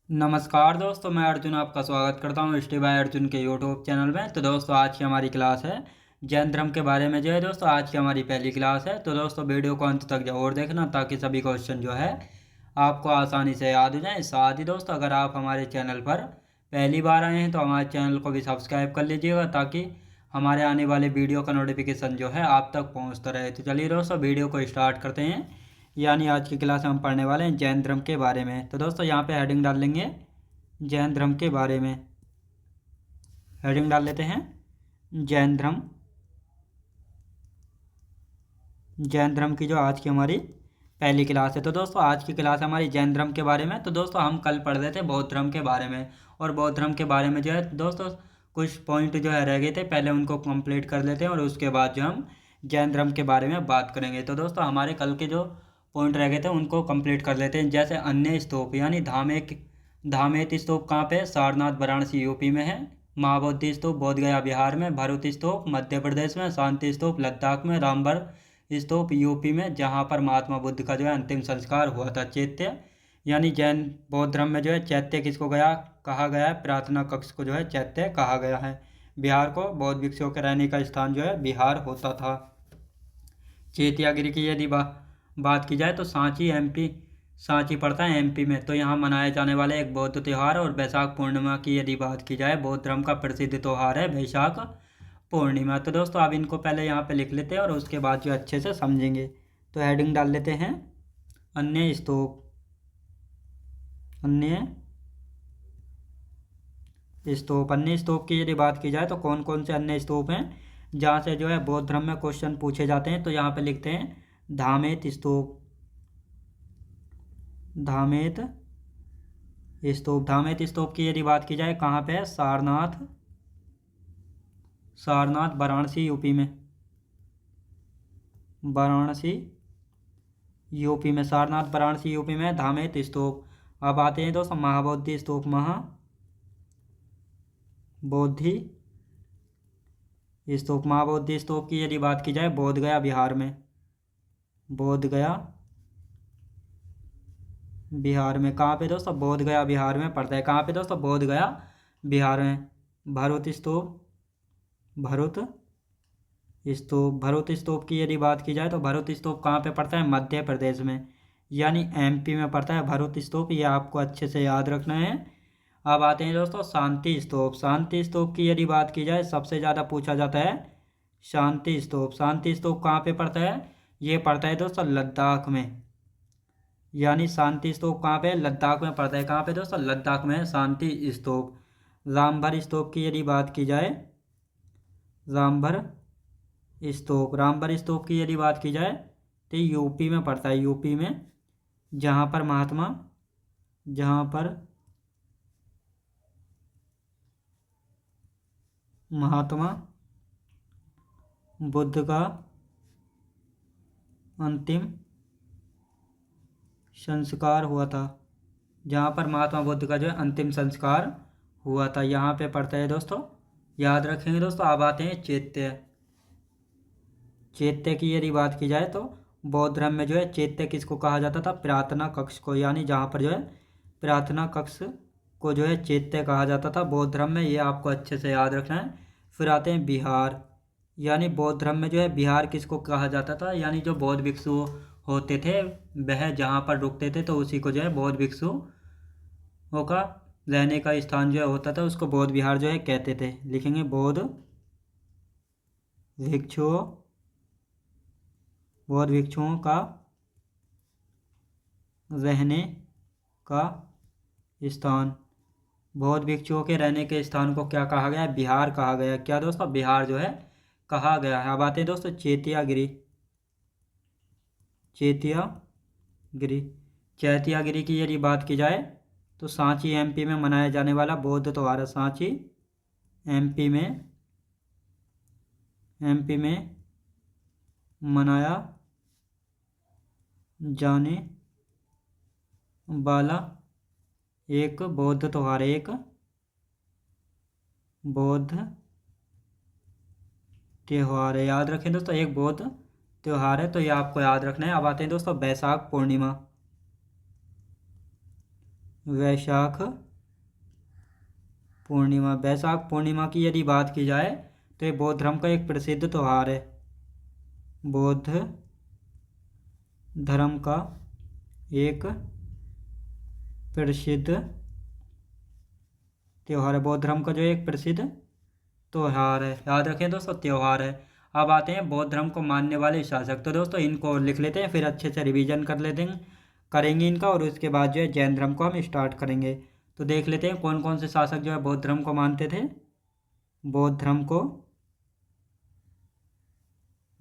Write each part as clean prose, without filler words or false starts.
नमस्कार दोस्तों, मैं अर्जुन आपका स्वागत करता हूँ स्टे बाय अर्जुन के यूट्यूब चैनल में। तो दोस्तों आज की हमारी क्लास है जैन धर्म के बारे में। जो है दोस्तों आज की हमारी पहली क्लास है। तो दोस्तों वीडियो को अंत तक जरूर देखना ताकि सभी क्वेश्चन जो है आपको आसानी से याद हो जाए। साथ ही दोस्तों अगर आप हमारे चैनल पर पहली बार आए हैं तो हमारे चैनल को भी सब्सक्राइब कर लीजिएगा ताकि हमारे आने वाले वीडियो का नोटिफिकेशन जो है आप तक पहुँचता रहे। तो चलिए दोस्तों वीडियो को स्टार्ट करते हैं। यानी आज की क्लास में हम पढ़ने वाले हैं जैन धर्म के बारे में। तो दोस्तों यहाँ पे हेडिंग डाल लेंगे जैन धर्म के बारे में। हेडिंग डाल लेते हैं जैन धर्म। जैन धर्म की जो आज की हमारी पहली क्लास है। तो दोस्तों आज की क्लास हमारी जैन धर्म के बारे में। तो दोस्तों हम कल पढ़ रहे थे बौद्ध धर्म के बारे में, और बौद्ध धर्म के बारे में जो है दोस्तों कुछ पॉइंट जो है रह गए थे, पहले उनको कंप्लीट कर लेते हैं और उसके बाद जो हम जैन धर्म के बारे में बात करेंगे। तो दोस्तों हमारे कल के जो पॉइंट रह गए थे उनको कंप्लीट कर लेते हैं। जैसे अन्य स्तूप यानी धामेत स्तूप कहाँ पे है? सारनाथ वाराणसी यूपी में है। महाबोधि स्तूप बोध गया बिहार में। भरूच स्तूप मध्य प्रदेश में। शांति स्तूप लद्दाख में। रामबन स्तूप यूपी में, जहाँ पर महात्मा बुद्ध का जो है अंतिम संस्कार हुआ था। चैत्य यानी जैन बौद्ध धर्म में जो है चैत्य किसको कहा गया है? प्रार्थना कक्ष को जो है चैत्य कहा गया है। बिहार को बौद्ध भिक्षुओं के रहने का स्थान जो है बिहार होता था। चैत्यागिरी की यदि बात की जाए तो सांची पड़ता है एमपी में। तो यहाँ मनाए जाने वाले एक बौद्ध त्यौहार और बैसाख पूर्णिमा की यदि बात की जाए, बौद्ध धर्म का प्रसिद्ध त्यौहार है बैसाख पूर्णिमा। तो दोस्तों अब इनको पहले यहाँ पे लिख लेते हैं और उसके बाद जो अच्छे से समझेंगे। तो हेडिंग डाल लेते हैं अन्य स्तूप। अन्य स्तूप की यदि बात की जाए तो कौन कौन से अन्य स्तूप हैं जहाँ से जो है बौद्ध धर्म में क्वेश्चन पूछे जाते हैं? तो यहाँ पे लिखते हैं धामेत स्तूप। धामेत स्तूप की यदि बात की जाए कहाँ पे है? सारनाथ वाराणसी यूपी में। सारनाथ वाराणसी यूपी में धामेत स्तूप। अब आते हैं दोस्तों महाबोधि स्तूप। महाबोधि स्तूप की यदि बात की जाए बोध गया बिहार में। कहाँ पे दोस्तों? बोध गया बिहार में पड़ता है। कहाँ पे दोस्तों? बोध गया बिहार में। भरूच स्तूप की यदि बात की जाए तो भरूच स्तूप कहाँ पे पड़ता है? मध्य प्रदेश में, यानी एमपी में पड़ता है भरूच स्तूप। ये आपको अच्छे से याद रखना है। अब आते हैं दोस्तों शांति स्तूप की यदि बात की जाए सबसे ज़्यादा पूछा जाता है शांति स्तूप कहाँ पे पड़ता है? ये पड़ता है दोस्तों लद्दाख में। यानी शांति स्तूप कहाँ पे? लद्दाख में पड़ता है। कहाँ पे दोस्तों? लद्दाख में है शांति स्तूप। रामभर स्तूप की यदि बात की जाए रामभर स्तूप की यदि बात की जाए तो यूपी में पड़ता है। यूपी में जहाँ पर महात्मा बुद्ध का अंतिम संस्कार हुआ था। जहाँ पर महात्मा बुद्ध का जो है अंतिम संस्कार हुआ था, यहाँ पे पड़ता है दोस्तों। याद रखेंगे दोस्तों। अब आते हैं चैत्य की यदि बात की जाए तो बौद्ध धर्म में जो है चैत्य किसको कहा जाता था? प्रार्थना कक्ष को। यानी जहाँ पर जो है प्रार्थना कक्ष को जो है चैत्य कहा जाता था बौद्ध धर्म में। ये आपको अच्छे से याद रखना है। फिर आते हैं बिहार। यानी बौद्ध धर्म में जो है बिहार किसको कहा जाता था? यानी जो बौद्ध भिक्षु होते थे वह जहाँ पर रुकते थे तो उसी को जो है बौद्ध भिक्षुओं का रहने का स्थान जो है होता था, उसको बौद्ध विहार जो है कहते थे। लिखेंगे बौद्ध भिक्षुओं का रहने का स्थान। बौद्ध भिक्षुओं के रहने के स्थान को क्या कहा गया? बिहार कहा गया। क्या दोस्तों? बिहार जो है कहा गया है। अब आते हैं दोस्तों चैत्यागिरी की यदि बात की जाए तो सांची एमपी में मनाया जाने वाला बौद्ध त्यौहार है। सांची एमपी में मनाया जाने वाला एक बौद्ध त्यौहार है। एक बौद्ध त्यौहार है। याद रखें दोस्तों, एक बौद्ध त्यौहार है। तो ये आपको याद रखना है। अब आते हैं दोस्तों बैसाख पूर्णिमा। वैशाख पूर्णिमा। वैशाख पूर्णिमा की यदि बात की जाए तो ये बौद्ध धर्म का एक प्रसिद्ध त्यौहार है। बौद्ध धर्म का एक प्रसिद्ध त्यौहार है। बौद्ध धर्म का जो एक प्रसिद्ध त्यौहार है, याद रखें दोस्तों, त्यौहार है। अब आते हैं बौद्ध धर्म को मानने वाले शासक। तो दोस्तों इनको लिख लेते हैं, फिर अच्छे से रिवीजन कर लेते हैं, करेंगे इनका, और उसके बाद जो है जैन धर्म को हम स्टार्ट करेंगे। तो देख लेते हैं कौन कौन से शासक जो है बौद्ध धर्म को मानते थे। बौद्ध धर्म को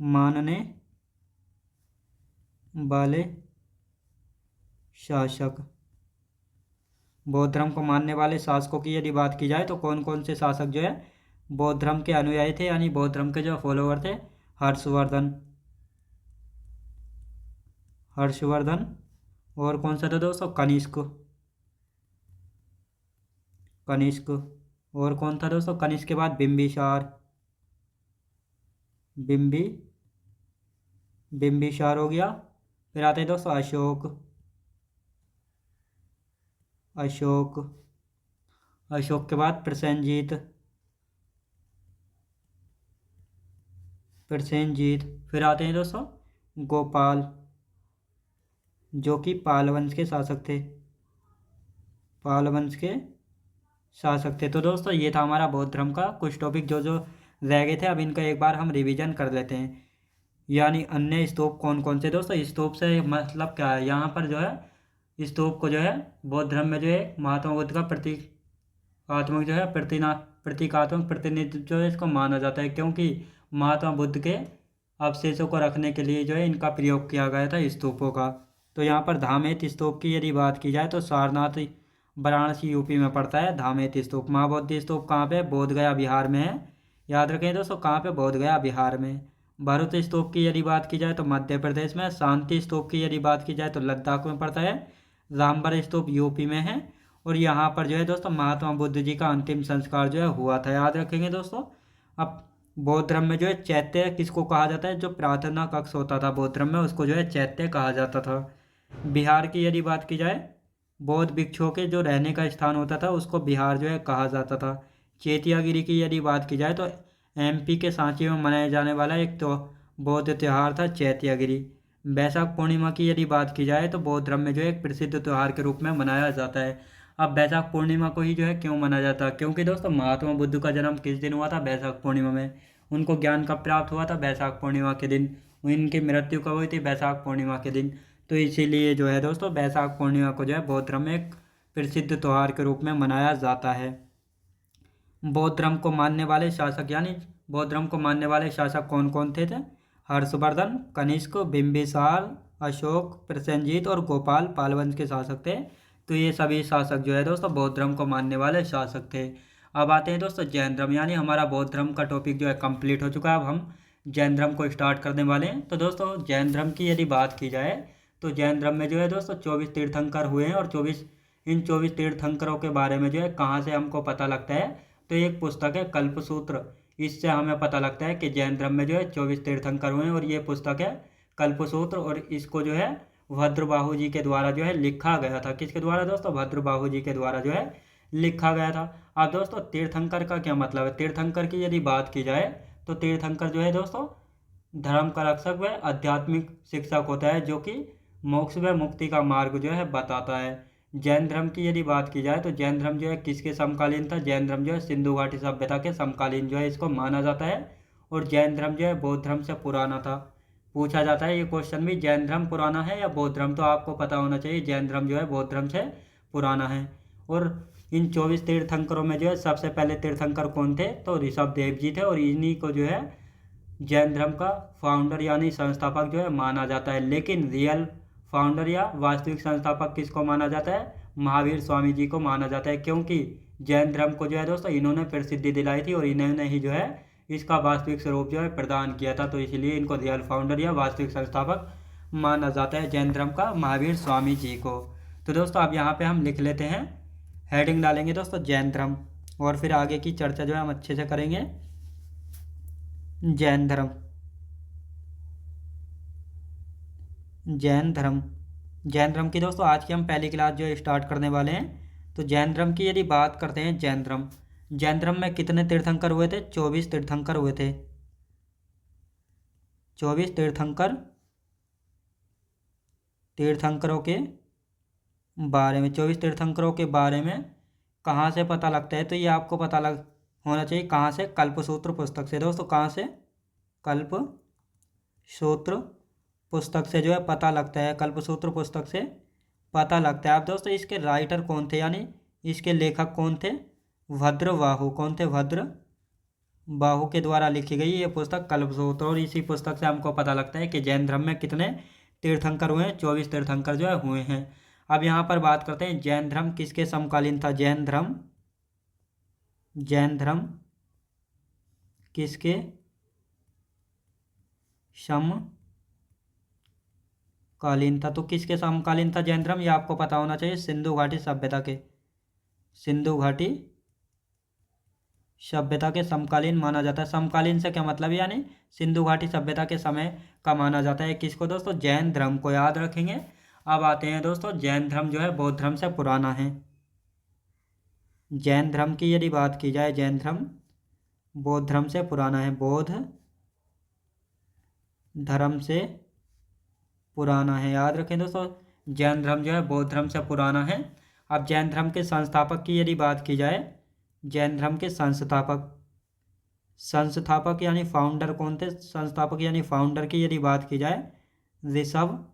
मानने वाले शासक। बौद्ध धर्म को मानने वाले शासकों की यदि बात की जाए तो कौन कौन से शासक जो है बौद्ध धर्म के अनुयायी थे, यानी बौद्ध धर्म के जो फॉलोवर थे। हर्षवर्धन, हर्षवर्धन, और कौन सा था दोस्तों, कनिष्क, कनिष्क, और कौन था दोस्तों, कनिष्क के बाद बिंबिसार, बिंबिसार हो गया। फिर आते हैं दोस्तों अशोक, अशोक, अशोक के बाद प्रसेनजीत, प्रसेनजीत। फिर आते हैं दोस्तों गोपाल, जो कि पाल वंश के शासक थे, पाल वंश के शासक थे। तो दोस्तों ये था हमारा बौद्ध धर्म का कुछ टॉपिक जो जो रह गए थे। अब इनका एक बार हम रिवीजन कर लेते हैं। यानी अन्य स्तूप कौन कौन से। दोस्तों स्तूप से मतलब क्या है, यहाँ पर जो है स्तूप को जो है बौद्ध धर्म में जो है महात्मा बुद्ध का प्रतीकात्मक जो है प्रतीकात्मक प्रतिनिधित्व जो है इसको माना जाता है, क्योंकि महात्मा बुद्ध के अवशेषों को रखने के लिए जो है इनका प्रयोग किया गया था स्तूपों का। तो यहाँ पर धामेत स्तूप की यदि बात की जाए तो सारनाथ वाराणसी यूपी में पड़ता है धामेत स्तूप। महाबौद्ध स्तूप कहाँ पे, बोध गया बिहार में है। याद रखें दोस्तों, कहाँ पे, बोध गया बिहार में। भरूच स्तूप की यदि बात की जाए तो मध्य प्रदेश में। शांति स्तूप की यदि बात की जाए तो लद्दाख में पड़ता है। रामबन स्तूप यूपी में है। और यहाँ पर जो है दोस्तों महात्मा बुद्ध जी का अंतिम संस्कार जो है हुआ था, याद रखेंगे दोस्तों। अब बौद्ध धर्म में जो है चैत्य किसको कहा जाता है, जो प्रार्थना कक्ष होता था बौद्ध धर्म में उसको जो है चैत्य कहा जाता था। बिहार की यदि बात की जाए, बौद्ध भिक्षुओं के जो रहने का स्थान होता था उसको बिहार जो है कहा जाता था। चेतियागिरी की यदि बात की जाए तो एमपी के सांची में मनाया जाने वाला एक तो बौद्ध त्यौहार था चैतियागिरी। वैशाख पूर्णिमा की यदि बात की जाए तो बौद्ध धर्म में जो है एक प्रसिद्ध त्यौहार के रूप में मनाया जाता है। अब वैशाख पूर्णिमा को ही जो है क्यों मनाया जाता है, क्योंकि दोस्तों महात्मा बुद्ध का जन्म किस दिन हुआ था, वैशाख पूर्णिमा में। उनको ज्ञान कब प्राप्त हुआ था, वैशाख पूर्णिमा के दिन। उनकी मृत्यु कब हुई थी, वैशाख पूर्णिमा के दिन। तो इसीलिए जो है दोस्तों वैशाख पूर्णिमा को जो है बौद्ध धर्म में एक प्रसिद्ध त्यौहार के रूप में मनाया जाता है। बौद्ध धर्म को मानने वाले शासक, यानी बौद्ध धर्म को मानने वाले शासक कौन कौन थे? हर्षवर्धन, कनिष्क, बिंबिसार, अशोक, प्रसेनजीत और गोपाल पाल वंश के शासक थे। तो ये सभी शासक जो है दोस्तों बौद्ध धर्म को मानने वाले शासक थे। अब आते हैं दोस्तों जैन धर्म, यानी हमारा बौद्ध धर्म का टॉपिक जो है कंप्लीट हो चुका है। अब हम जैन धर्म को स्टार्ट करने वाले हैं। तो दोस्तों जैन धर्म की यदि बात की जाए तो जैन धर्म में जो है दोस्तों 24 तीर्थंकर हुए हैं। और 24 तीर्थंकरों के बारे में जो है कहाँ से हमको पता लगता है, तो एक पुस्तक है कल्पसूत्र। इससे हमें पता लगता है कि जैन धर्म में जो है 24 तीर्थंकर हुए हैं। और ये पुस्तक है कल्पसूत्र, और इसको जो है भद्रबाहु जी के द्वारा जो है लिखा गया था। किसके द्वारा दोस्तों, भद्रबाहु जी के द्वारा जो है लिखा गया था। अब दोस्तों तीर्थंकर का क्या मतलब है। तीर्थंकर की यदि बात की जाए तो तीर्थंकर जो है दोस्तों धर्म का रक्षक व आध्यात्मिक शिक्षक होता है, जो कि मोक्ष व मुक्ति का मार्ग जो है बताता है। जैन धर्म की यदि बात की जाए तो जैन धर्म जो है किसके समकालीन था, जैन धर्म जो है सिंधु घाटी सभ्यता के समकालीन जो है इसको माना जाता है। और जैन धर्म जो है बौद्ध धर्म से पुराना था। पूछा जाता है ये क्वेश्चन भी, जैन धर्म पुराना है या बौद्ध धर्म, तो आपको पता होना चाहिए जैन धर्म जो है बौद्ध धर्म से पुराना है। और इन 24 तीर्थंकरों में जो है सबसे पहले तीर्थंकर कौन थे, तो ऋषभ देव जी थे। और इन्हीं को जो है जैन धर्म का फाउंडर यानी संस्थापक जो है माना जाता है। लेकिन रियल फाउंडर या वास्तविक संस्थापक किसको माना जाता है, महावीर स्वामी जी को माना जाता है, क्योंकि जैन धर्म को जो है दोस्तों इन्होंने प्रसिद्धि दिलाई थी और इन्होंने ही जो है इसका वास्तविक स्वरूप जो है प्रदान किया था। तो इसलिए इनको रियल फाउंडर या वास्तविक संस्थापक माना जाता है जैन धर्म का, महावीर स्वामी जी को। तो दोस्तों अब यहाँ पे हम लिख लेते हैं, हेडिंग डालेंगे दोस्तों जैन धर्म, और फिर आगे की चर्चा जो है हम अच्छे से करेंगे। जैन धर्म, जैन धर्म जैन धर्म की दोस्तों आज की हम पहली क्लास जो है स्टार्ट करने वाले हैं। तो जैन धर्म की यदि बात करते हैं, जैन धर्म में कितने तीर्थंकर हुए थे? 24 तीर्थंकर हुए थे। 24 तीर्थंकरों के बारे में, 24 तीर्थंकरों के बारे में कहाँ से पता लगता है? तो ये आपको पता लग होना चाहिए कहाँ से? कल्पसूत्र पुस्तक से। दोस्तों कहाँ से? कल्पसूत्र पुस्तक से जो है पता लगता है, कल्पसूत्र पुस्तक से पता लगता है। अब दोस्तों इसके राइटर कौन थे, यानी इसके लेखक कौन थे? भद्रबाहु। कौन थे? भद्रबाहु के द्वारा लिखी गई ये पुस्तक कल्पसूत्र। और इसी पुस्तक से हमको पता लगता है कि जैन धर्म में कितने तीर्थंकर हुए हैं? 24 तीर्थंकर जो है हुए हैं। अब यहाँ पर बात करते हैं जैन धर्म किसके समकालीन था? जैन धर्म किसके समकालीन था? तो किसके समकालीन था जैन धर्म? ये आपको पता होना चाहिए, सिंधु घाटी सभ्यता के। सिंधु घाटी सभ्यता के समकालीन माना जाता है। समकालीन से क्या मतलब है? यानी सिंधु घाटी सभ्यता के समय का माना जाता है। किसको दोस्तों? जैन धर्म को याद रखेंगे। अब आते हैं दोस्तों, जैन धर्म जो है बौद्ध धर्म से पुराना है। जैन धर्म की यदि बात की जाए, जैन धर्म बौद्ध धर्म से पुराना है। बौद्ध धर्म से पुराना है, याद रखें दोस्तों। जैन धर्म जो है बौद्ध धर्म से पुराना है। अब जैन धर्म के संस्थापक की यदि बात की जाए, जैन धर्म के संस्थापक यानी फाउंडर कौन थे? संस्थापक यानी फाउंडर की यदि बात की जाए, ऋषभ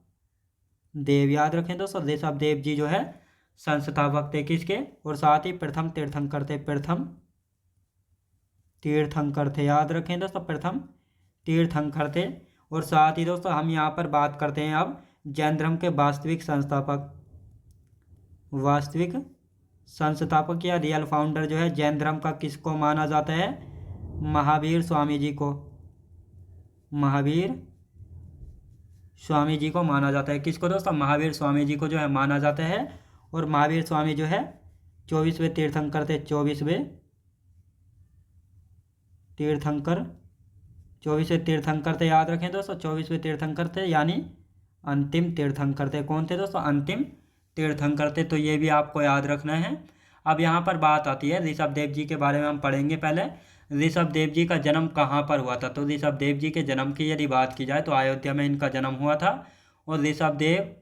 देव। याद रखें दोस्तों, ऋषभ देव जी जो है संस्थापक थे किसके? और साथ ही प्रथम तीर्थंकर थे। प्रथम तीर्थंकर थे, याद रखें दोस्तों, प्रथम तीर्थंकर थे। और साथ ही दोस्तों हम यहाँ पर बात करते हैं अब जैन धर्म के वास्तविक संस्थापक या रियल फाउंडर जो है जैन धर्म का किसको माना जाता है? महावीर स्वामी जी को। महावीर स्वामी जी को माना जाता है। किसको दोस्तों? महावीर स्वामी जी को जो है माना जाता है। और महावीर स्वामी जो है 24वें तीर्थंकर थे। 24वें तीर्थंकर थे, याद रखें दोस्तों, 24वें तीर्थंकर थे, यानी अंतिम तीर्थंकर थे। कौन थे दोस्तों? अंतिम तीर्थंकर थे। तो ये भी आपको याद रखना है। अब यहाँ पर बात आती है ऋषभ देव जी के बारे में हम पढ़ेंगे। पहले ऋषभ देव जी का जन्म कहाँ पर हुआ था? तो ऋषभ देव जी के जन्म की यदि बात की जाए तो अयोध्या में इनका जन्म हुआ था। और ऋषभ देव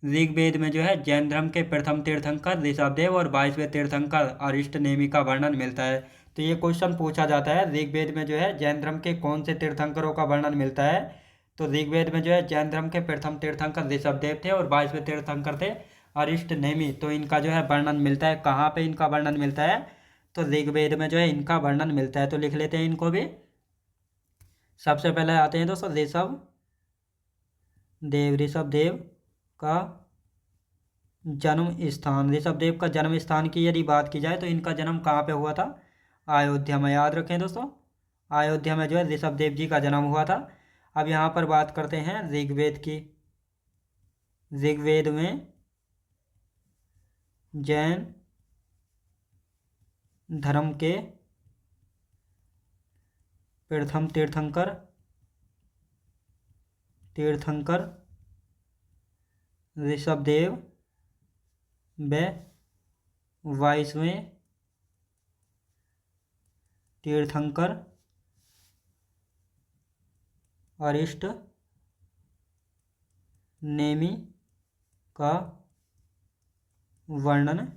ऋग्वेद में जो है जैन धर्म के प्रथम तीर्थंकर ऋषभ देव और 22वें तीर्थंकर अरिष्ट नेमि का वर्णन मिलता है। तो ये क्वेश्चन पूछा जाता है, ऋग्वेद में जो है जैन धर्म के कौन से तीर्थंकरों का वर्णन मिलता है? तो ऋग्वेद में जो है जैन धर्म के प्रथम तीर्थंकर ऋषभ देव थे और 22वें तीर्थंकर थे अरिष्ट नेमि। तो इनका जो है वर्णन मिलता है। कहाँ पे इनका वर्णन मिलता है? तो ऋग्वेद में जो है इनका वर्णन मिलता है। तो लिख लेते हैं इनको भी। सबसे पहले आते हैं दोस्तों ऋषभ देव का जन्म स्थान। ऋषभ देव का जन्म स्थान की यदि बात की जाए तो इनका जन्म कहाँ पे हुआ था? अयोध्या में, याद रखें दोस्तों, अयोध्या में जो है ऋषभ देव जी का जन्म हुआ था। अब यहाँ पर बात करते हैं ऋग्वेद की। ऋग्वेद में जैन धर्म के प्रथम तीर्थंकर ऋषभ देव व 22वें तीर्थंकर अरिष्ट नेमि का वर्णन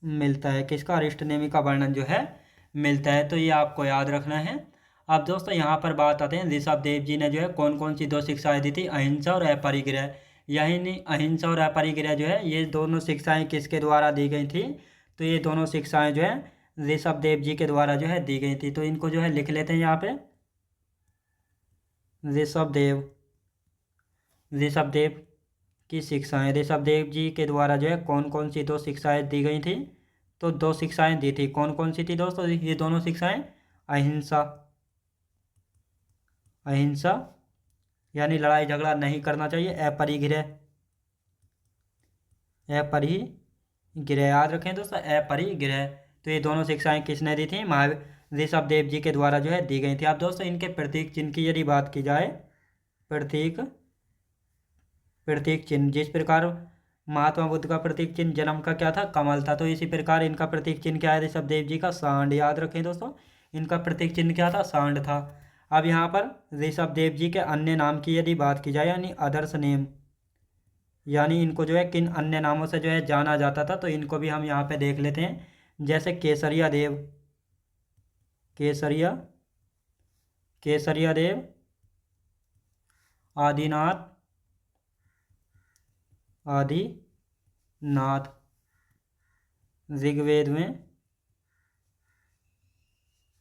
मिलता है। किसका? अरिष्ट नेमि का वर्णन जो है मिलता है। तो ये आपको याद रखना है। अब दोस्तों यहाँ पर बात आते हैं ऋषभ देव जी ने जो है कौन कौन सी 2 शिक्षाएं दी थी? अहिंसा और अपरिग्रह। यही नहीं, अहिंसा और अपरिग्रह जो है ये दोनों शिक्षाएं किसके द्वारा दी गई थी? तो ये दोनों शिक्षाएं जो है ऋषभ देव जी के द्वारा जो है दी गई थी। तो इनको जो है लिख लेते हैं यहाँ पे। ऋषभ देव की शिक्षाएं, ऋषभ देव जी के द्वारा जो है कौन कौन सी 2 शिक्षाएं दी गई थी? तो 2 शिक्षाएं दी थी। कौन कौन सी थी दोस्तों ये दोनों शिक्षाएं? अहिंसा यानी लड़ाई झगड़ा नहीं करना चाहिए। अपरिग्रह, याद रखें दोस्तों, अपरिग्रह। तो ये दोनों शिक्षाएं किसने दी थी? ऋषभ देव जी के द्वारा जो है दी गई थी। अब दोस्तों इनके प्रतीक चिन्ह की यदि बात की जाए, प्रतीक प्रतीक चिन्ह। जिस प्रकार महात्मा बुद्ध का प्रतीक चिन्ह जन्म का क्या था, कमल था, तो इसी प्रकार इनका प्रतीक चिन्ह क्या है ऋषभदेव जी का, सांड। याद रखें दोस्तों, इनका प्रतीक चिन्ह क्या था, सांड था। अब यहाँ पर ऋषभदेव जी के अन्य नाम की यदि बात की जाए, यानी अदर्स नेम, यानी इनको जो है किन अन्य नामों से जो है जाना जाता था, तो इनको भी हम यहाँ पे देख लेते हैं। जैसे केसरिया देव, केसरिया केसरिया देव, आदिनाथ, आदिनाथ। ऋग्वेद में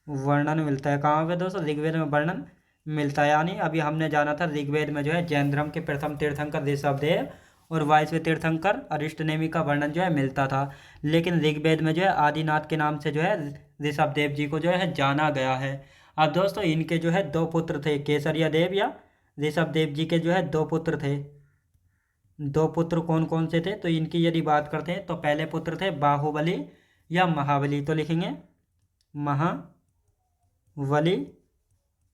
वर्णन मिलता है, कहाँ पे दोस्तों, ऋग्वेद में वर्णन मिलता है। यानी अभी हमने जाना था ऋग्वेद में जो है जैन धर्म के प्रथम तीर्थंकर ऋषभदेव और 22वें तीर्थंकर अरिष्टनेमि का वर्णन जो है मिलता था। लेकिन ऋग्वेद में जो है आदिनाथ के नाम से जो है ऋषभदेव जी को जो है जाना गया है। अब दोस्तों इनके जो है दो पुत्र थे, केसरिया देव या ऋषभदेव जी के जो है दो पुत्र थे। दो पुत्र कौन कौन से थे, तो इनकी यदि बात करते हैं तो पहले पुत्र थे बाहुबली या महाबली, तो लिखेंगे महाबली,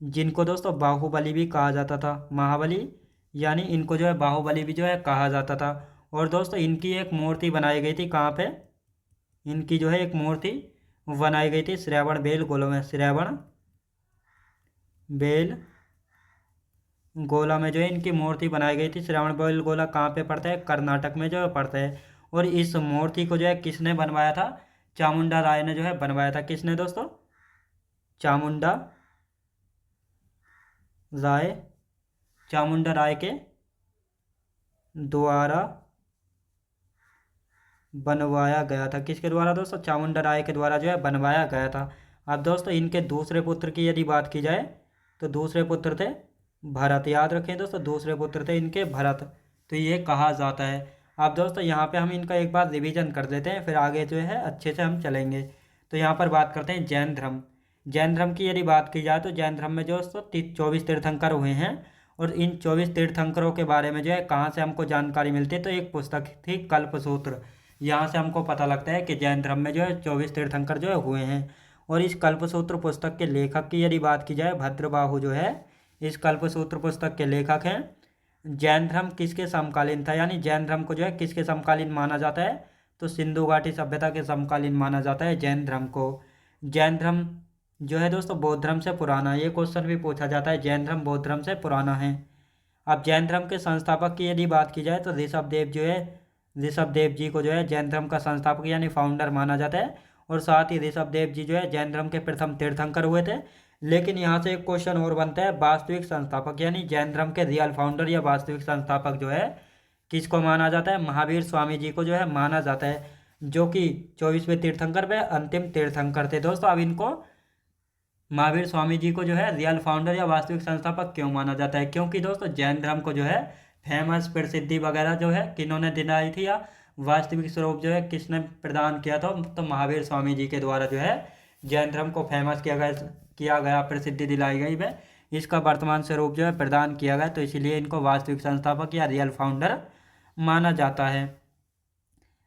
जिनको दोस्तों बाहुबली भी कहा जाता था, महाबली, यानी इनको जो है बाहुबली भी जो है कहा जाता था। और दोस्तों इनकी एक मूर्ति बनाई गई थी, कहाँ पे, इनकी जो है एक मूर्ति बनाई गई थी श्रवण बेल गोला में, श्रवण बेल गोला में जो है इनकी मूर्ति बनाई गई थी। श्रवण बेल गोला कहाँ पे पड़ता है, कर्नाटक में जो है पड़ता है। और इस मूर्ति को जो है किसने बनवाया था, चामुंडा राय ने जो है बनवाया था। किसने दोस्तों, चामुंडा राय, चामुंडा राय के द्वारा बनवाया गया था। किसके द्वारा दोस्तों, चामुंडा राय के द्वारा जो है बनवाया गया था। अब दोस्तों इनके दूसरे पुत्र की यदि बात की जाए तो दूसरे पुत्र थे भरत। याद रखें दोस्तों, दूसरे पुत्र थे इनके भरत, तो ये कहा जाता है। अब दोस्तों यहाँ पे हम इनका एक बार रिवीजन कर देते हैं, फिर आगे जो है अच्छे से हम चलेंगे। तो यहाँ पर बात करते हैं जैन धर्म। जैन धर्म की यदि बात की जाए तो जैन धर्म में जो 24 तीर्थंकर हुए हैं। और इन 24 तीर्थंकरों के बारे में जो है कहाँ से हमको जानकारी मिलती है, तो एक पुस्तक थी कल्पसूत्र। यहाँ से हमको पता लगता है कि जैन धर्म में जो है 24 तीर्थंकर जो है हुए हैं। और इस कल्पसूत्र पुस्तक के लेखक की यदि बात की जाए, भद्रबाहु जो है इस कल्पसूत्र पुस्तक के लेखक हैं। जैन धर्म किसके समकालीन था, यानी जैन धर्म को जो है किसके समकालीन माना जाता है, तो सिंधु घाटी सभ्यता के समकालीन माना जाता है जैन धर्म को। जैन धर्म जो है दोस्तों बौद्ध धर्म से पुराना है, ये क्वेश्चन भी पूछा जाता है, जैन धर्म बौद्ध धर्म से पुराना है। अब जैन धर्म के संस्थापक की यदि बात की जाए तो ऋषभदेव जो है, ऋषभदेव जी को जो है जैन धर्म का संस्थापक यानी फाउंडर माना जाता है। और साथ ही ऋषभदेव जी जो है जैन धर्म के प्रथम तीर्थंकर हुए थे। लेकिन यहाँ से एक क्वेश्चन और बनता है, वास्तविक संस्थापक यानी जैन धर्म के रियल फाउंडर या वास्तविक संस्थापक जो है किसको माना जाता है, महावीर स्वामी जी को जो है माना जाता है, जो कि 24वें तीर्थंकर व अंतिम तीर्थंकर थे। दोस्तों अब इनको महावीर स्वामी जी को जो है रियल फाउंडर या वास्तविक संस्थापक क्यों माना जाता है, क्योंकि दोस्तों जैन धर्म को जो है फेमस प्रसिद्धि वगैरह जो है किन्होंने दिलाई थी, या वास्तविक स्वरूप जो है किसने प्रदान किया था, तो महावीर स्वामी जी के द्वारा जो है जैन धर्म को फेमस किया गया, प्रसिद्धि दिलाई गई वह इसका वर्तमान स्वरूप जो है प्रदान किया गया, तो इसीलिए इनको वास्तविक संस्थापक या रियल फाउंडर माना जाता है।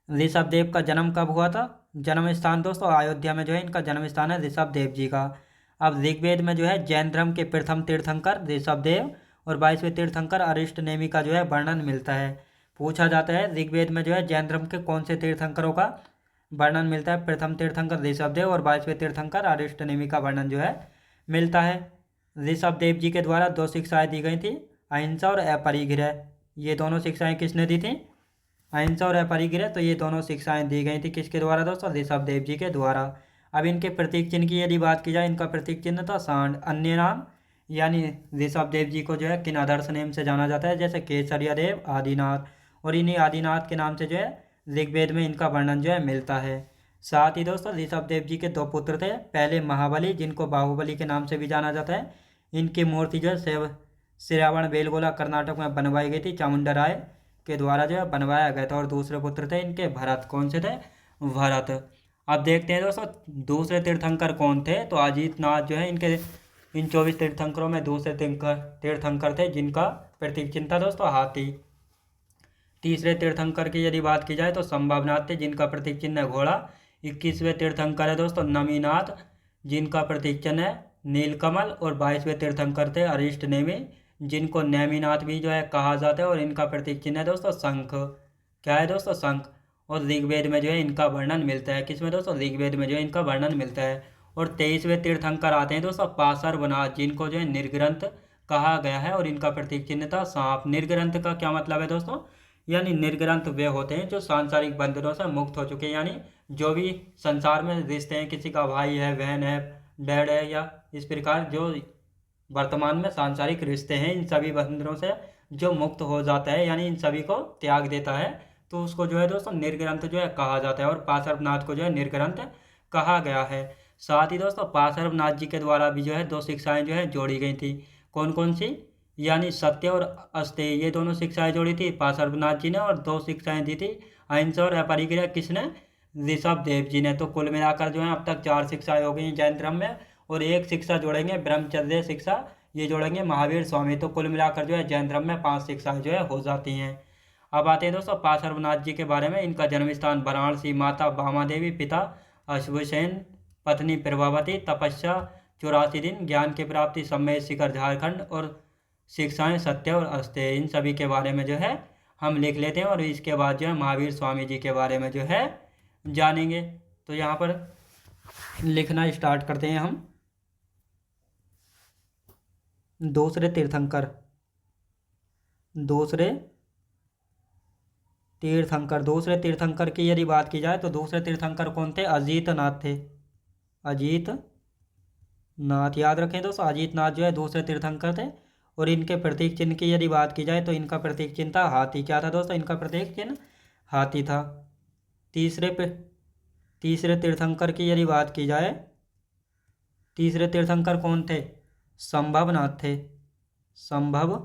ऋषभदेव का जन्म कब हुआ था, जन्म स्थान दोस्तों अयोध्या में जो है इनका जन्म स्थान है ऋषभदेव जी का। अब ऋग्वेद में जो है जैन धर्म के प्रथम तीर्थंकर ऋषभदेव और 22वें तीर्थंकर अरिष्टनेमि का जो है वर्णन मिलता है। पूछा जाता है ऋग्वेद में जो है जैन धर्म के कौन से तीर्थंकरों का वर्णन मिलता है, प्रथम तीर्थंकर ऋषभदेव और 22वें तीर्थंकर अरिष्टनेमि का वर्णन जो है मिलता है। ऋषभदेव जी के द्वारा दो शिक्षाएं दी गई थी, अहिंसा और अपरिग्रह। ये दोनों शिक्षाएं किसने दी थी, अहिंसा और अपरिग्रह, तो ये दोनों शिक्षाएं दी गई थी किसके द्वारा दोस्तों, ऋषभदेव जी के द्वारा। अब इनके प्रतीक चिन्ह की यदि बात की जाए, इनका प्रतीक चिन्ह था सांड। अन्य नाम यानी ऋषभदेव जी को जो है किन आदर्श नेम से जाना जाता है, जैसे केसरिया देव, आदिनाथ। और इन्हीं आदिनाथ के नाम से जो है ऋग्वेद में इनका वर्णन जो है मिलता है। साथ ही दोस्तों ऋषभदेव जी के दो पुत्र थे, पहले महाबली जिनको बाहुबली के नाम से भी जाना जाता है। इनकी मूर्ति जो है श्रावण बेलगोला कर्नाटक में बनवाई गई थी, चामुंडा राय के द्वारा जो है बनवाया गया था। और दूसरे पुत्र थे इनके भरत, कौन से थे, भरत। अब देखते हैं दोस्तों दूसरे तीर्थंकर कौन थे, तो अजीत नाथ जो है इनके इन 24 तीर्थंकरों में दूसरे तीर्थंकर थे जिनका प्रतीक चिन्ह था दोस्तों हाथी। तीसरे तीर्थंकर की यदि बात की जाए तो संभवनाथ थे जिनका प्रतीक चिन्ह है घोड़ा। 21वें तीर्थंकर है दोस्तों नमीनाथ जिनका प्रतीक चिन्ह है नीलकमल। और 22वें तीर्थंकर थे अरिष्टनेमि जिनको नेमिनाथ भी जो है कहा जाता है, और इनका प्रतीक चिन्ह है दोस्तों शंख। क्या है दोस्तों? शंख। और ऋग्वेद में जो है इनका वर्णन मिलता है, किसमें दोस्तों? ऋग्वेद में जो है इनका वर्णन मिलता है। और 23वें तीर्थंकर आते हैं दोस्तों पार्श्वनाथ, जिनको जो है निर्ग्रंथ कहा गया है, और इनका प्रतीक चिन्ह था सांप। निर्ग्रंथ का क्या मतलब है दोस्तों? यानी निर्ग्रंथ वे होते हैं जो सांसारिक बंधनों से मुक्त हो चुके हैं, यानी जो भी संसार में रिश्ते हैं, किसी का भाई है, बहन है, डैड है, या इस प्रकार जो वर्तमान में सांसारिक रिश्ते हैं, इन सभी बंधनों से जो मुक्त हो जाता है, यानी इन सभी को त्याग देता है, तो उसको जो है दोस्तों निर्ग्रंथ जो है कहा जाता है, और पार्श्वनाथ को जो है निर्ग्रंथ कहा गया है। साथ ही दोस्तों पार्श्वनाथ जी के द्वारा भी जो है दो शिक्षाएं जो है जोड़ी गई थी। कौन कौन सी? यानी सत्य और अस्तेय, ये दोनों शिक्षाएं जोड़ी थी पार्श्वनाथ जी ने, और दो शिक्षाएं दी थी अहिंसा और अपरिग्रह, किसने? ऋषभ देव जी ने। तो कुल मिलाकर जो है अब तक 4 शिक्षाएं हो गई जैन धर्म में, और एक शिक्षा जोड़ेंगे ब्रह्मचर्य शिक्षा, ये जोड़ेंगे महावीर स्वामी। तो कुल मिलाकर जो है जैन धर्म में 5 शिक्षाएं जो है हो जाती हैं। अब आते हैं दोस्तों पार्श्वनाथ जी के बारे में। इनका जन्म स्थान वाराणसी, माता भामा देवी, पिता अश्वसेन, पत्नी प्रभावती, तपस्या 84 दिन, ज्ञान की प्राप्ति समय शिखर झारखंड, और शिक्षाएं सत्य और अस्तेय, इन सभी के बारे में जो है हम लिख लेते हैं, और इसके बाद जो है महावीर स्वामी जी के बारे में जो है जानेंगे। तो यहाँ पर लिखना स्टार्ट करते हैं हम। दूसरे तीर्थंकर, दूसरे तीर्थंकर, दूसरे तीर्थंकर की यदि बात की जाए तो दूसरे तीर्थंकर कौन थे? अजीत नाथ थे। अजीत नाथ, याद रखें दोस्तों, अजीत नाथ जो है दूसरे तीर्थंकर थे। और इनके प्रतीक चिन्ह की यदि बात की जाए तो इनका प्रतीक चिन्ह था हाथी। क्या था दोस्तों? इनका प्रतीक चिन्ह हाथी था। तीसरे तीर्थंकर की यदि बात की जाए, तीसरे तीर्थंकर कौन थे? संभवनाथ थे। संभव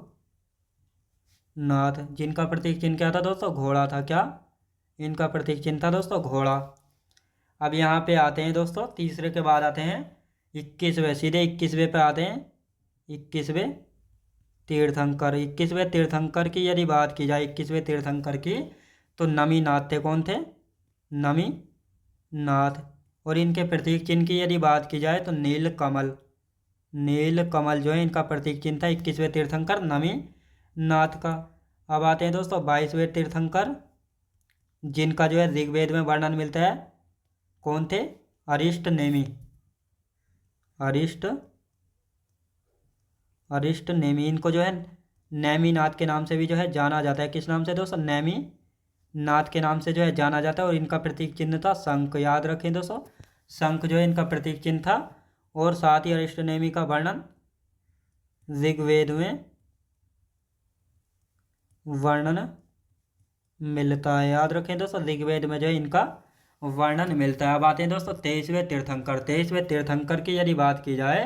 नाथ, जिनका प्रतीक चिन्ह क्या था दोस्तों? घोड़ा था। क्या? इनका प्रतीक चिन्ह था दोस्तों घोड़ा। अब यहाँ पे आते हैं दोस्तों, तीसरे के बाद आते हैं 21वें, सीधे 21वें पे आते हैं। 21वें तीर्थंकर, 21वें तीर्थंकर की यदि बात की जाए, 21वें तीर्थंकर की, तो नमीनाथ थे। कौन थे? नमी नाथ। और इनके प्रतीक चिन्ह की यदि बात की जाए तो नील कमल, नील कमल जो है इनका प्रतीक चिन्ह था 21वें तीर्थंकर नमी नाथ का। अब आते हैं दोस्तों 22वें तीर्थंकर, जिनका जो है ऋग्वेद में वर्णन मिलता है। कौन थे? अरिष्ट नेमि, अरिष्ट नेमि, इनको जो है नेमि नाथ के नाम से भी जो है जाना जाता है। किस नाम से दोस्तों? नेमि नाथ के नाम से जो है जाना जाता है। और इनका प्रतीक चिन्ह था शंख, याद रखें दोस्तों, शंख जो है इनका प्रतीक चिन्ह था। और साथ ही अरिष्ट नेमि का वर्णन ऋग्वेद में वर्णन मिलता है, याद रखें दोस्तों, ऋग्वेद में जो है इनका वर्णन मिलता है। अब आते हैं दोस्तों 23वें तीर्थंकर, 23वें तीर्थंकर की यदि बात की जाए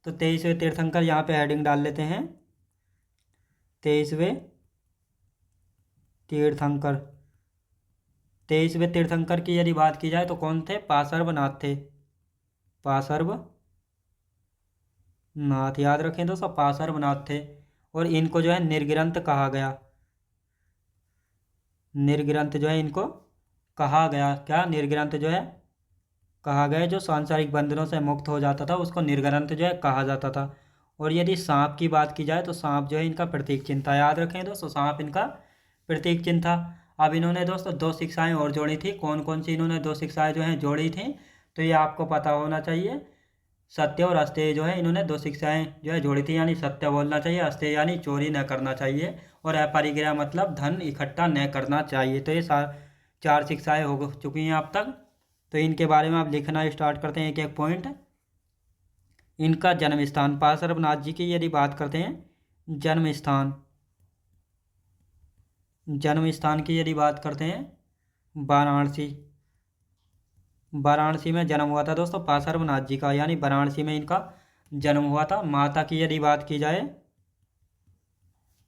तो 23वें तीर्थंकर, यहाँ पे हेडिंग डाल लेते हैं 23वें तीर्थंकर। 23वें तीर्थंकर की यदि बात की जाए तो कौन थे? पार्श्वनाथ थे। पार्श्वनाथ, याद रखें दोस्तों, पार्श्वनाथ थे। और इनको जो है निर्ग्रंथ कहा गया, निर्ग्रंथ जो है इनको कहा गया। क्या? निर्ग्रंथ जो है कहा गया, जो सांसारिक बंधनों से मुक्त हो जाता था उसको निर्ग्रंथ जो है कहा जाता था। और यदि सांप की बात की जाए तो सांप जो है इनका प्रतीक चिन्ह था, याद रखें दोस्तों, सांप इनका प्रतीक चिन्ह था। अब इन्होंने दोस्तों 2 शिक्षाएं और जोड़ी थी। कौन कौन सी इन्होंने 2 शिक्षाएं जो हैं जोड़ी थी? तो ये आपको पता होना चाहिए। सत्य और अस्तेय जो है इन्होंने 2 शिक्षाएं जो है जोड़ी थी, यानी सत्य बोलना चाहिए, अस्तेय यानी चोरी न करना चाहिए, और अपरिग्रह मतलब धन इकट्ठा न करना चाहिए। तो ये 4 शिक्षाएं हो चुकी हैं अब तक। तो इनके बारे में आप लिखना स्टार्ट करते हैं एक एक पॉइंट। इनका जन्म स्थान, पार्श्वनाथ जी की यदि बात करते हैं, जन्म स्थान, जन्म स्थान की यदि बात करते हैं वाराणसी, वाराणसी में जन्म हुआ था दोस्तों पार्श्वनाथ जी का, यानी वाराणसी में इनका जन्म हुआ था। माता की यदि बात की जाए,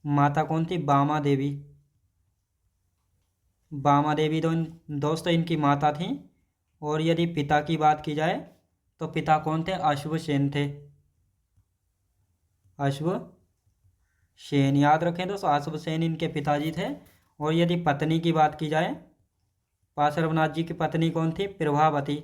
माता कौन थी? बामा देवी। बामा देवी दोस्तों इनकी माता थी। और यदि पिता की बात की जाए तो पिता कौन थे? अश्वसेन थे। अश्वसेन, याद रखें दोस्तों, अश्वसेन इनके पिताजी थे। और यदि पत्नी की बात की जाए, पार्श्वनाथ जी की पत्नी कौन थी? प्रभावती,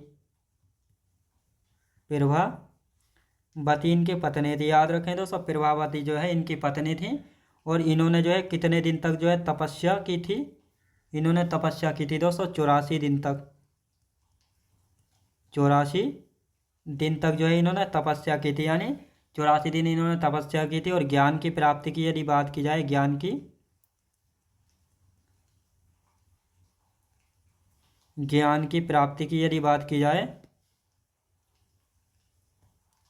वती इनकी पत्नी थी। याद रखें दोस्तों, प्रभावती जो है इनकी पत्नी थी। और इन्होंने जो है कितने दिन तक जो है तपस्या की थी? इन्होंने तपस्या की थी दोस्तों 84 दिन तक। 84 दिन तक जो है इन्होंने तपस्या की थी, यानी 84 दिन इन्होंने तपस्या की थी। और ज्ञान की प्राप्ति की यदि बात की जाए, ज्ञान की प्राप्ति की यदि बात की जाए,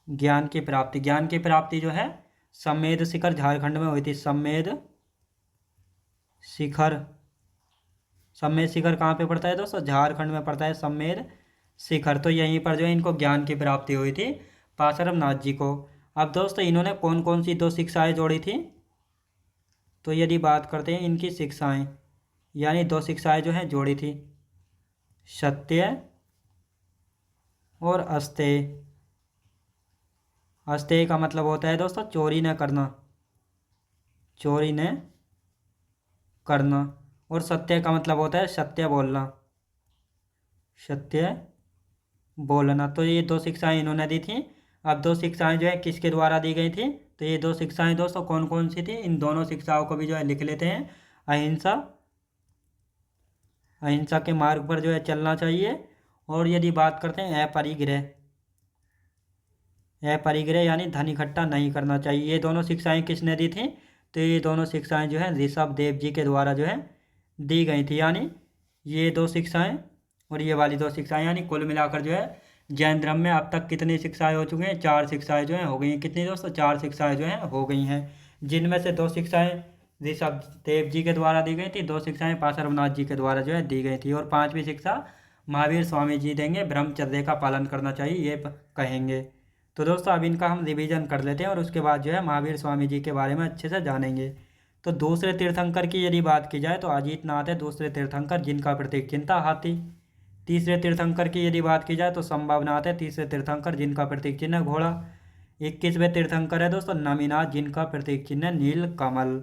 ज्ञान की प्राप्ति जो है सम्मेद शिखर झारखंड में हुई थी। शिखर सम्मेद शिखर कहाँ पे पड़ता है दोस्तों? झारखंड में पड़ता है सम्मेद शिखर। तो यहीं पर जो है इनको ज्ञान की प्राप्ति हुई थी पाशुराम नाथ जी को। अब दोस्तों इन्होंने कौन कौन सी 2 शिक्षाएं जोड़ी थी? तो यदि बात करते हैं इनकी शिक्षाएं, यानी 2 शिक्षाएं जो हैं जोड़ी थी, सत्य और अस्तेय। अस्तेय का मतलब होता है दोस्तों चोरी न करना, चोरी न करना। और सत्य का मतलब होता है सत्य बोलना, सत्य बोलना। तो ये 2 शिक्षाएं इन्होंने दी थी। अब 2 शिक्षाएं जो है किसके द्वारा दी गई थी? तो ये 2 शिक्षाएं दोस्तों कौन कौन सी थी? इन दोनों शिक्षाओं को भी जो है लिख लेते हैं। अहिंसा, अहिंसा के मार्ग पर जो है चलना चाहिए। और यदि बात करते हैं अपरिग्रह, अपरिग्रह यानी धन इकट्ठा नहीं करना चाहिए। ये दोनों शिक्षाएं किसने दी थी? तो ये दोनों शिक्षाएं जो है ऋषभ देव जी के द्वारा जो है दी गई थी। यानी ये 2 शिक्षाएं और ये वाली 2 शिक्षाएं, यानी कुल मिलाकर जो है जैन धर्म में अब तक कितनी शिक्षाएं हो चुकी हैं? 4 शिक्षाएं जो हैं हो गई हैं। कितनी दोस्तों? 4 शिक्षाएं जो हैं हो गई हैं, जिनमें से 2 शिक्षाएं ऋषभ देव जी के द्वारा दी गई थी, 2 शिक्षाएं पाशुराम नाथ जी के द्वारा जो है दी गई थी। और 5वीं शिक्षा महावीर स्वामी जी देंगे, ब्रह्मचर्य का पालन करना चाहिए, ये कहेंगे। तो दोस्तों अब इनका हम रिवीजन कर लेते हैं और उसके बाद जो है महावीर स्वामी जी के बारे में अच्छे से जानेंगे। तो दूसरे तीर्थंकर की यदि बात की जाए तो अजीत नाथ है दूसरे तीर्थंकर, जिनका प्रतीक चिन्ह था हाथी। तीसरे तीर्थंकर की यदि बात की जाए तो संभवनाथ है तीसरे तीर्थंकर, जिनका प्रतीक चिन्ह है घोड़ा। 21वें तीर्थंकर है दोस्तों नमीनाथ, जिनका प्रतीक चिन्ह है नील कमल।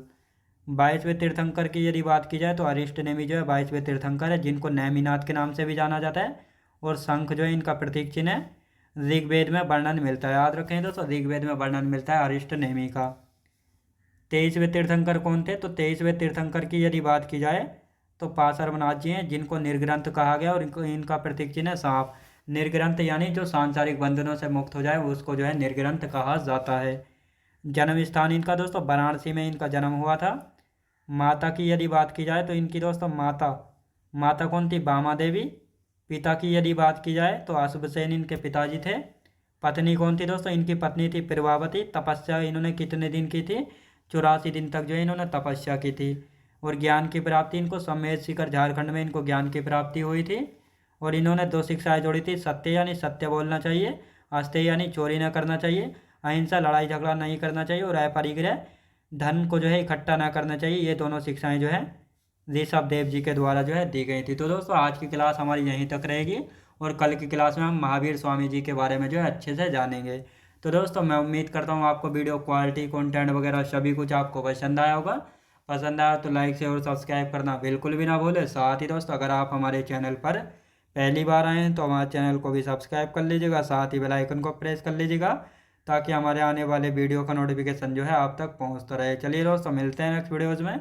22वें तीर्थंकर की यदि बात की जाए तो अरिष्ट नेमी जो है 22वें तीर्थंकर है, जिनको नेमिनाथ के नाम से भी जाना जाता है। और शंख जो है इनका प्रतीक चिन्ह है। ऋग्वेद में वर्णन मिलता है, याद रखें दोस्तों, ऋग्वेद में वर्णन मिलता है अरिष्ट नेमी का। 23वें तीर्थंकर कौन थे? तो 23वें तीर्थंकर की यदि बात की जाए तो पाशुराम नाथ जी हैं, जिनको निर्ग्रंथ कहा गया। और इनका प्रतीक चिन्ह है सांप। निर्ग्रंथ यानी जो सांसारिक बंधनों से मुक्त हो जाए उसको जो है निर्ग्रंथ कहा जाता है। जन्म स्थान इनका दोस्तों वाराणसी में इनका जन्म हुआ था। माता की यदि बात की जाए तो इनकी दोस्तों माता कौन थी? बामा देवी। पिता की यदि बात की जाए तो अश्वसेन इनके पिताजी थे। पत्नी कौन थी दोस्तों? इनकी पत्नी थी प्रभावती। तपस्या इन्होंने कितने दिन की थी? 84 दिन तक जो है इन्होंने तपस्या की थी। और ज्ञान की प्राप्ति इनको सम्मेद शिखर झारखंड में इनको ज्ञान की प्राप्ति हुई थी। और इन्होंने 2 शिक्षाएं जोड़ी थी, सत्य यानी सत्य बोलना चाहिए, अस्तेय यानी चोरी न करना चाहिए, अहिंसा लड़ाई झगड़ा नहीं करना चाहिए, और अपरिग्रह धन को जो है इकट्ठा ना करना चाहिए। ये दोनों शिक्षाएं जो है ऋषभ देव जी के द्वारा जो है दी गई थी। तो दोस्तों आज की क्लास हमारी यहीं तक रहेगी और कल की क्लास में हम महावीर स्वामी जी के बारे में जो है अच्छे से जानेंगे। तो दोस्तों मैं उम्मीद करता हूँ आपको वीडियो क्वालिटी कंटेंट वगैरह सभी कुछ आपको पसंद आया होगा। पसंद आया तो लाइक शेयर और सब्सक्राइब करना बिल्कुल भी ना भूलें। साथ ही दोस्तों अगर आप हमारे चैनल पर पहली बार आए हैं तो हमारे चैनल को भी सब्सक्राइब कर लीजिएगा, साथ ही बेल आइकन को प्रेस कर लीजिएगा, ताकि हमारे आने वाले वीडियो का नोटिफिकेशन जो है आप तक पहुँचता रहे। चलिए दोस्तों मिलते हैं नेक्स्ट वीडियोज़ में।